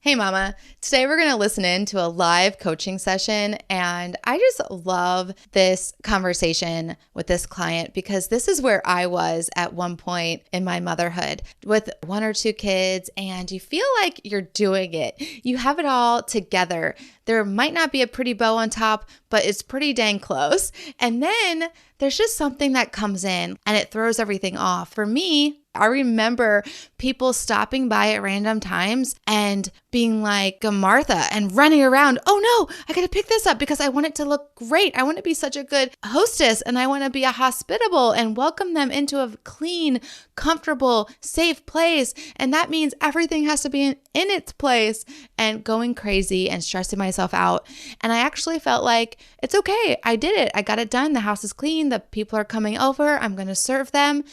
Hey, Mama. Today we're going to listen in to a live coaching session. And I just love this conversation with this client because this is where I was at one point in my motherhood with one or two kids, and you feel like you're doing it. You have it all together. There might not be a pretty bow on top, but it's pretty dang close. And then there's just something that comes in and it throws everything off. For me, I remember people stopping by at random times and being like Martha and running around. Oh no, I got to pick this up because I want it to look great. I want to be such a good hostess and I want to be a hospitable and welcome them into a clean, comfortable, safe place. And that means everything has to be in its place, and going crazy and stressing myself out. And I actually felt like it's okay. I did it. I got it done. The house is clean. The people are coming over. I'm going to serve them.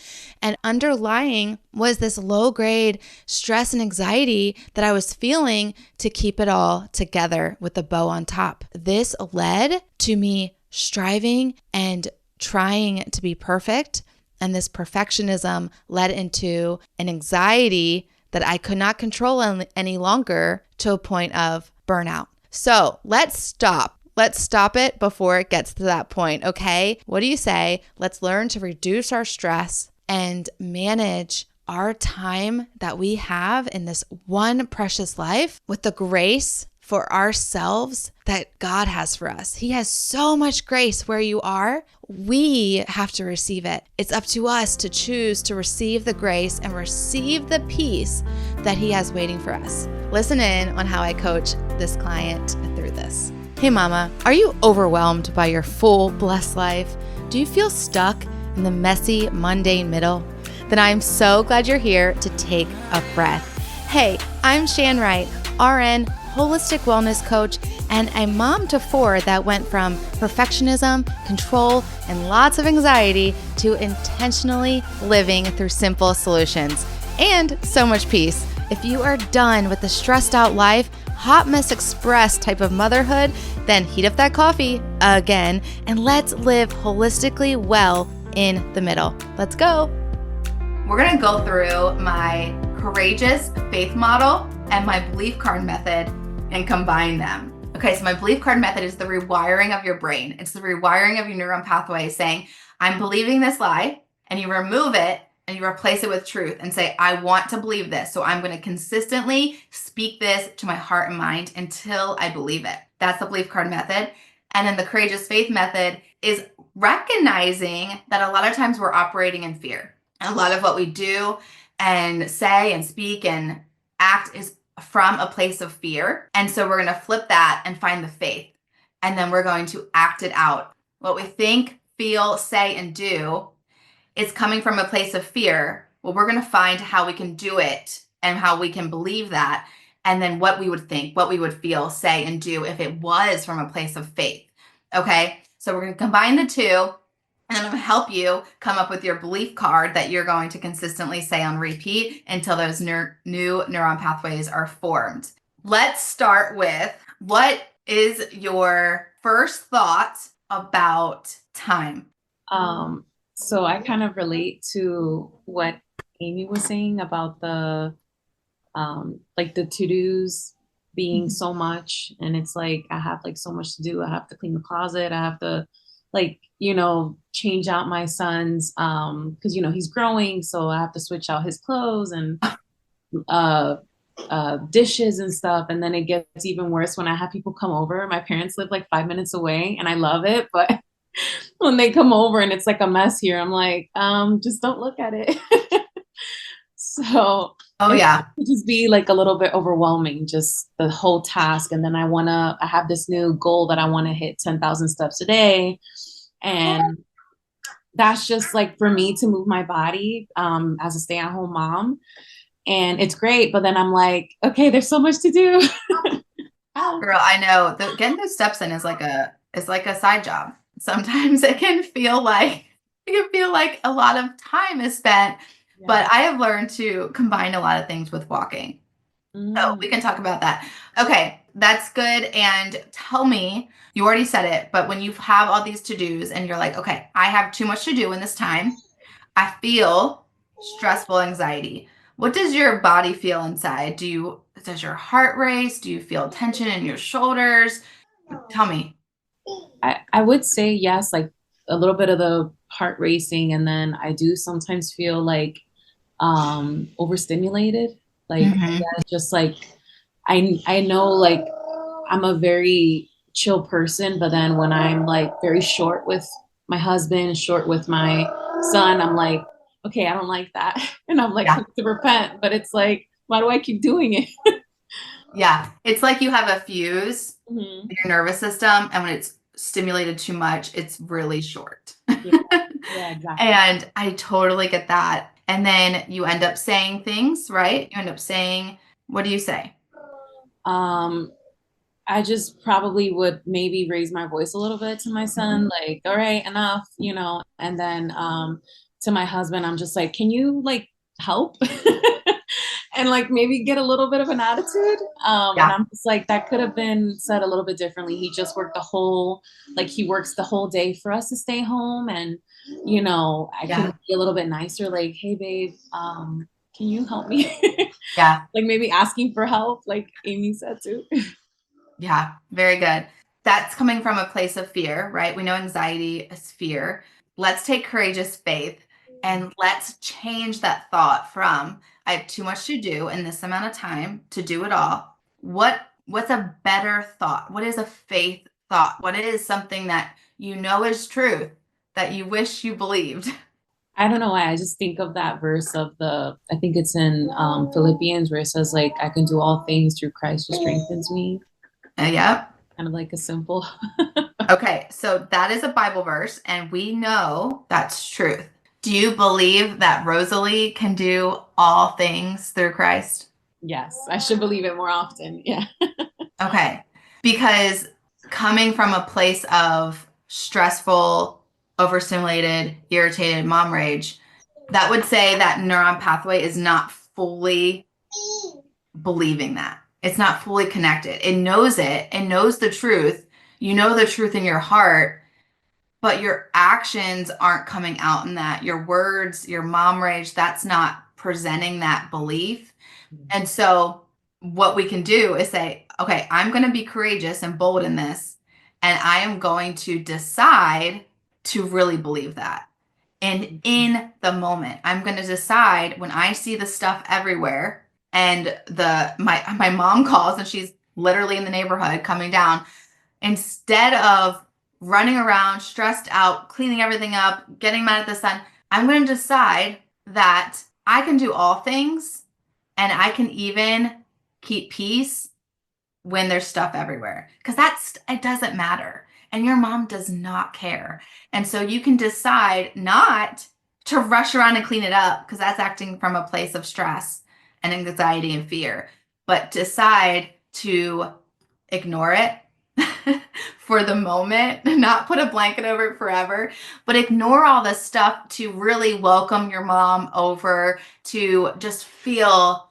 And underlying was this low grade stress and anxiety that I was feeling to keep it all together with the bow on top. This led to me striving and trying to be perfect. And this perfectionism led into an anxiety that I could not control any longer, to a point of burnout. So let's stop. Let's stop it before it gets to that point, okay? What do you say? Let's learn to reduce our stress and manage our time that we have in this one precious life with the grace for ourselves that God has for us. He has so much grace where you are. We have to receive it. It's up to us to choose to receive the grace and receive the peace that He has waiting for us. Listen in on how I coach this client through this. Hey, Mama, are you overwhelmed by your full, blessed life? Do you feel stuck in the messy, mundane middle? Then I'm so glad you're here to take a breath. Hey, I'm Shan Wright, RN, holistic wellness coach, and a mom to four that went from perfectionism, control, and lots of anxiety to intentionally living through simple solutions and so much peace. If you are done with the stressed out life, hot mess express type of motherhood, then heat up that coffee again and let's live holistically well in the middle. Let's go. We're going to go through my courageous faith model and my belief card method and combine them. Okay, so my belief card method is the rewiring of your brain. It's the rewiring of your neuron pathways saying, I'm believing this lie, and you remove it and you replace it with truth and say, I want to believe this. So I'm going to consistently speak this to my heart and mind until I believe it. That's the belief card method. And then the courageous faith method is recognizing that a lot of times we're operating in fear. And a lot of what we do and say and speak and act is from a place of fear. And so we're going to flip that and find the faith. And then we're going to act it out. What we think, feel, say, and do is coming from a place of fear. Well, we're going to find how we can do it and how we can believe that. And then what we would think, what we would feel, say, and do if it was from a place of faith. Okay, so we're going to combine the two. And I'm going to help you come up with your belief card that you're going to consistently say on repeat until those new neuron pathways are formed. Let's start with, what is your first thought about time? So I kind of relate to what Amy was saying about the like the to-dos being so much, and it's like I have like so much to do. I have to clean the closet. I have to change out my son's because he's growing, so I have to switch out his clothes and dishes and stuff. And then it gets even worse when I have people come over. My parents live like 5 minutes away and I love it, but when they come over and it's like a mess here, I'm like, just don't look at it. So Yeah. it just be like a little bit overwhelming, just the whole task. And then I have this new goal that I want to hit 10,000 steps a day. And that's just like for me to move my body as a stay-at-home mom. And it's great. But then I'm like, okay, there's so much to do. Girl, I know. Getting those steps in is like a side job. Sometimes it can feel like a lot of time is spent. Yeah. But I have learned to combine a lot of things with walking. So we can talk about that. Okay, that's good. And tell me, you already said it, but when you have all these to-dos and you're like, okay, I have too much to do in this time, I feel stressful anxiety. What does your body feel inside? Do you Does your heart race? Do you feel tension in your shoulders? Tell me. I would say yes, like a little bit of the heart racing, and then I do sometimes feel like overstimulated. Like Hmm. yeah, just like I know like I'm a very chill person, but then when I'm like very short with my husband, short with my son, I'm like, okay, I don't like that. And I'm like Yeah. quick to repent, but it's like, why do I keep doing it? Yeah. It's like you have a fuse Mhm. in your nervous system, and when it's stimulated too much, it's really short. Yeah, yeah, exactly. And I totally get that. And then you end up saying things, right? You end up saying, what do you say? Um, I just probably would maybe raise my voice a little bit to my son, Mhm. like, all right, enough, and then to my husband, I'm just like, can you like help? And like maybe get a little bit of an attitude. And Yeah. I'm just like, that could have been said a little bit differently. He just worked he works the whole day for us to stay home. And, I Yeah. could be a little bit nicer, like, hey, babe, can you help me? Yeah. Like maybe asking for help, like Amy said too. Yeah. Very good. That's coming from a place of fear, right? We know anxiety is fear. Let's take courageous faith and let's change that thought from I have too much to do in this amount of time to do it all. What's a better thought? What is a faith thought? What is something that you know is truth that you wish you believed? I don't know why. I just think of that verse I think it's in Philippians where it says, like, I can do all things through Christ who strengthens me. Yep. Kind of like a simple. Okay, so that is a Bible verse, and we know that's truth. Do you believe that Rosalie can do all things through Christ? Yes, I should believe it more often. Yeah. Okay, because coming from a place of stressful, overstimulated, irritated mom rage, that would say that neuron pathway is not fully believing that. It's not fully connected. It knows the truth. You know the truth in your heart, but your actions aren't coming out in that. Your words, your mom rage, that's not presenting that belief. And so, what we can do is say, okay, I'm going to be courageous and bold in this, and I am going to decide to really believe that. And in the moment, I'm going to decide when I see the stuff everywhere and my mom calls and she's literally in the neighborhood coming down, instead of running around stressed out, cleaning everything up, getting mad at the sun, I'm going to decide that I can do all things and I can even keep peace when there's stuff everywhere, because it doesn't matter and your mom does not care. And so you can decide not to rush around and clean it up, because that's acting from a place of stress and anxiety and fear, but decide to ignore it for the moment, not put a blanket over it forever, but ignore all this stuff to really welcome your mom over, to just feel.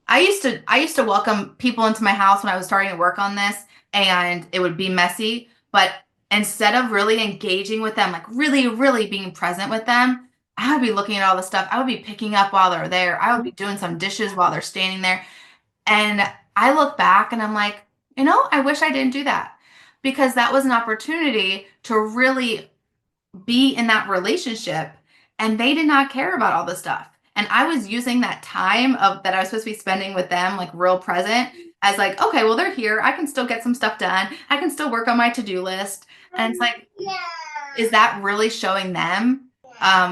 I used to welcome people into my house when I was starting to work on this, and it would be messy, but instead of really engaging with them, like really really being present with them, I would be looking at all the stuff. I would be picking up while they're there. I would be doing some dishes while they're standing there. And I look back and I'm like, I wish I didn't do that, because that was an opportunity to really be in that relationship, and they did not care about all the stuff. And I was using that time of that I was supposed to be spending with them, like real present, as like, okay, well, they're here. I can still get some stuff done. I can still work on my to-do list. And it's like, is that really showing them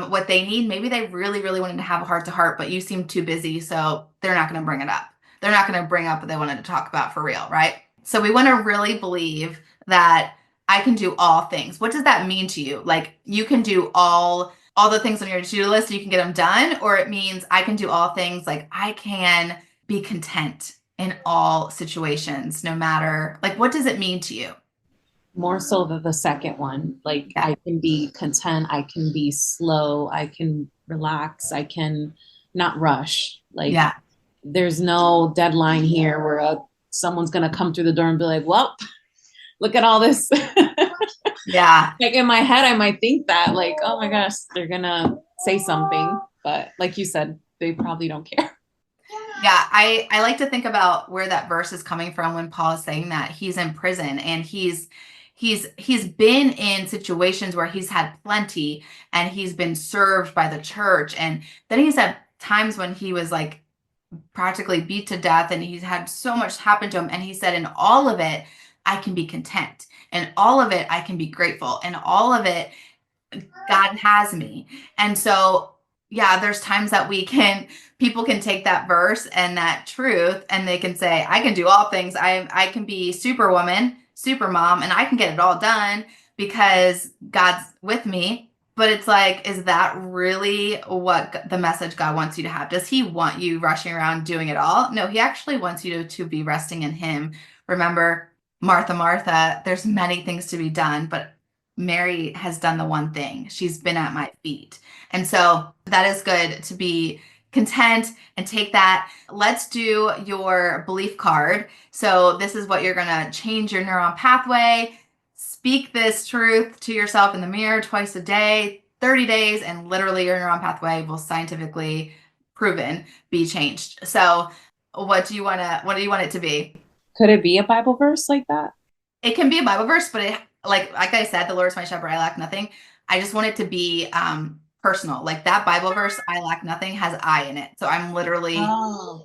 what they need? Maybe they really, really wanted to have a heart to heart, but you seem too busy, so they're not going to bring it up. They're not going to bring up what they wanted to talk about for real, right? So we want to really believe that I can do all things. What does that mean to you? Like, you can do all the things on your to-do list, you can get them done, or it means I can do all things, like I can be content in all situations, no matter, like, what does it mean to you? More so the second one. Like Yeah. I can be content, I can be slow, I can relax, I can not rush. Like Yeah. there's no deadline here where someone's gonna come through the door and be like, well, look at all this. Yeah. Like in my head, I might think that, like, oh my gosh, they're gonna say something, but like you said, they probably don't care. Yeah, I like to think about where that verse is coming from when Paul is saying that he's in prison and he's been in situations where he's had plenty and he's been served by the church, and then he's had times when he was like practically beat to death and he's had so much happen to him, and he said in all of it I can be content, and all of it I can be grateful, and all of it God has me. And so, yeah, there's times that people can take that verse and that truth and they can say, I can do all things. I can be superwoman, super mom, and I can get it all done because God's with me. But it's like, is that really what the message God wants you to have? Does he want you rushing around doing it all? No, he actually wants you to be resting in him. Remember, Martha, Martha, there's many things to be done, but Mary has done the one thing. She's been at my feet. And so that is good to be content and take that. Let's do your belief card. So this is what you're going to change your neuron pathway. Speak this truth to yourself in the mirror twice a day, 30 days, and literally your neuron pathway will scientifically proven be changed. So what do you want it to be? Could it be a Bible verse like that? It can be a Bible verse, but it, like I said, the Lord is my shepherd, I lack nothing. I just want it to be personal. Like that Bible verse, I lack nothing, has I in it. So I'm literally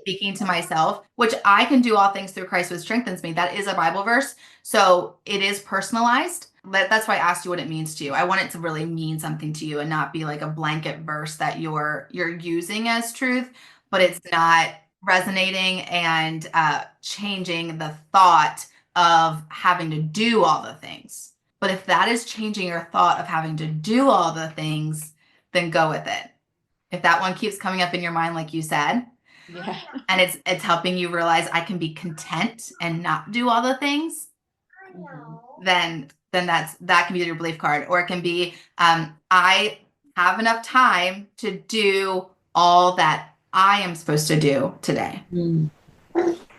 speaking to myself, which I can do all things through Christ who strengthens me. That is a Bible verse. So it is personalized. That's why I asked you what it means to you. I want it to really mean something to you and not be like a blanket verse that you're using as truth, but it's not resonating and changing the thought of having to do all the things. But if that is changing your thought of having to do all the things, then go with it. If that one keeps coming up in your mind, like you said, yeah, and it's helping you realize I can be content and not do all the things, then that can be your belief card. Or it can be I have enough time to do all that I am supposed to do today.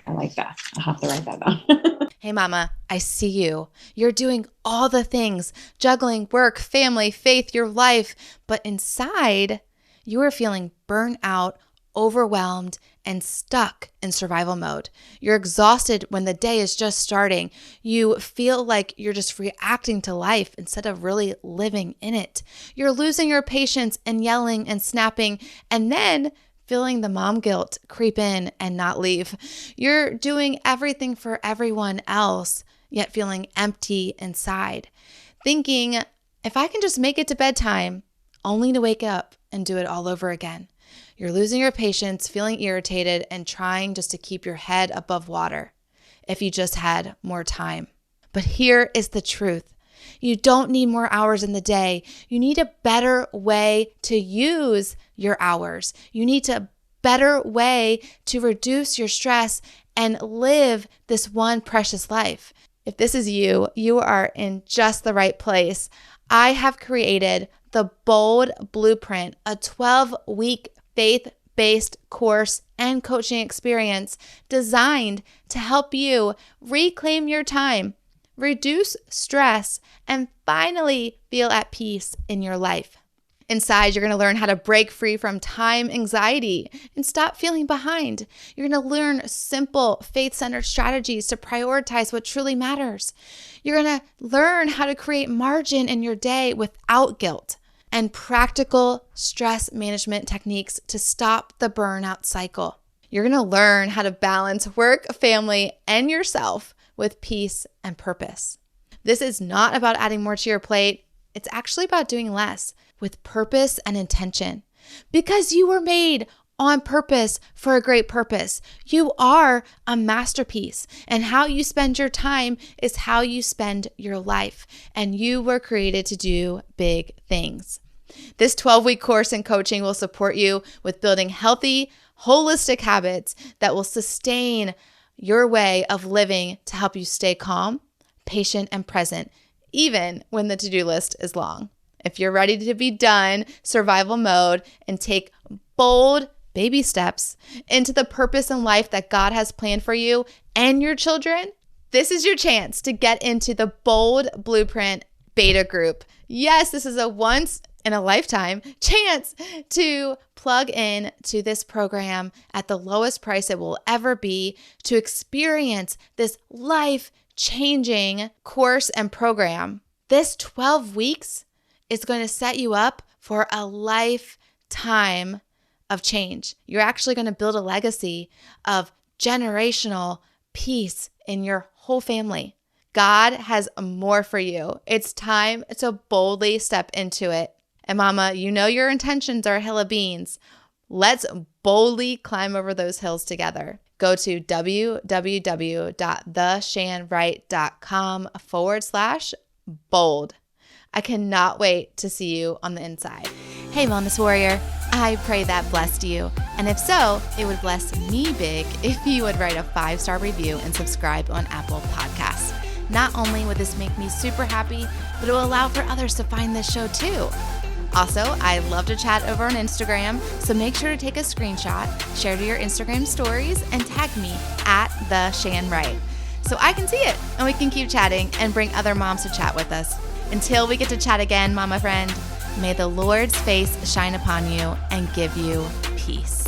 I like that. I'll have to write that down. Hey, mama, I see you. You're doing all the things, juggling work, family, faith, your life. But inside, you are feeling burnt out, overwhelmed, and stuck in survival mode. You're exhausted when the day is just starting. You feel like you're just reacting to life instead of really living in it. You're losing your patience and yelling and snapping, and then feeling the mom guilt creep in and not leave. You're doing everything for everyone else, yet feeling empty inside. Thinking, if I can just make it to bedtime, only to wake up and do it all over again. You're losing your patience, feeling irritated, and trying just to keep your head above water. If you just had more time. But here is the truth. You don't need more hours in the day. You need a better way to use your hours. You need a better way to reduce your stress and live this one precious life. If this is you, you are in just the right place. I have created the Bold Blueprint, a 12-week faith-based course and coaching experience designed to help you reclaim your time, reduce stress, and finally feel at peace in your life. Inside, you're going to learn how to break free from time anxiety and stop feeling behind. You're going to learn simple, faith-centered strategies to prioritize what truly matters. You're going to learn how to create margin in your day without guilt, and practical stress management techniques to stop the burnout cycle. You're going to learn how to balance work, family, and yourself with peace and purpose. This is not about adding more to your plate. It's actually about doing less with purpose and intention. Because you were made on purpose for a great purpose. You are a masterpiece, and how you spend your time is how you spend your life, and you were created to do big things. This 12-week course and coaching will support you with building healthy, holistic habits that will sustain your way of living to help you stay calm, patient, and present, even when the to-do list is long. If you're ready to be done survival mode and take bold baby steps into the purpose and life that God has planned for you and your children, this is your chance to get into the Bold Blueprint beta group. Yes, this is a once in a lifetime chance to plug in to this program at the lowest price it will ever be, to experience this life-changing course and program. This 12 weeks is going to set you up for a lifetime of change. You're actually going to build a legacy of generational peace in your whole family. God has more for you. It's time to boldly step into it. And mama, you know your intentions are a hill of beans. Let's boldly climb over those hills together. Go to www.theshanwright.com/bold. I cannot wait to see you on the inside. Hey, Wellness Warrior, I pray that blessed you. And if so, it would bless me big if you would write a 5-star review and subscribe on Apple Podcasts. Not only would this make me super happy, but it will allow for others to find this show too. Also, I love to chat over on Instagram, so make sure to take a screenshot, share to your Instagram stories, and tag me at @theshanwright so I can see it and we can keep chatting and bring other moms to chat with us. Until we get to chat again, mama friend, may the Lord's face shine upon you and give you peace.